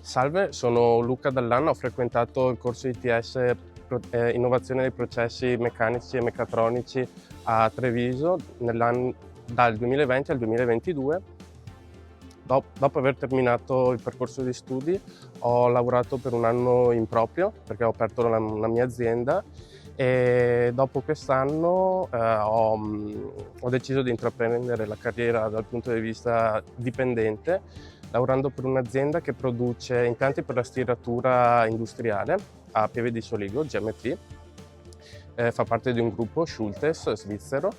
Salve, sono Luca Dallan, ho frequentato il corso ITS Innovazione dei processi meccanici e meccatronici a Treviso dal 2020 al 2022. Dopo aver terminato il percorso di studi ho lavorato per un anno in proprio perché ho aperto la mia azienda e dopo quest'anno ho deciso di intraprendere la carriera dal punto di vista dipendente, lavorando per un'azienda che produce impianti per la stiratura industriale a Pieve di Soligo, GMT. Fa parte di un gruppo Schultes svizzero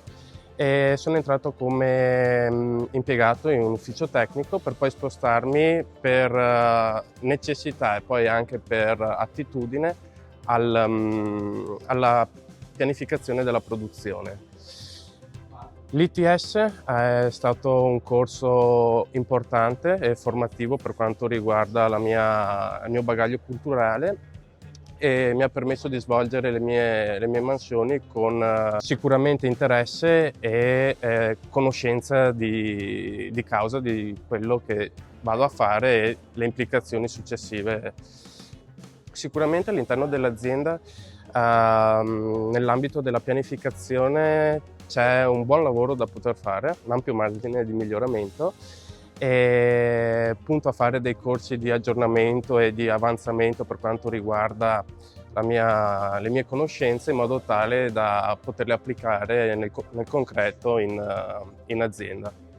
e sono entrato come impiegato in un ufficio tecnico per poi spostarmi per necessità e poi anche per attitudine alla pianificazione della produzione. L'ITS è stato un corso importante e formativo per quanto riguarda il mio bagaglio culturale e mi ha permesso di svolgere le mie mansioni con sicuramente interesse e conoscenza di causa di quello che vado a fare e le implicazioni successive. Sicuramente all'interno dell'azienda, nell'ambito della pianificazione, c'è un buon lavoro da poter fare, un ampio margine di miglioramento e punto a fare dei corsi di aggiornamento e di avanzamento per quanto riguarda le mie conoscenze in modo tale da poterle applicare nel concreto in azienda.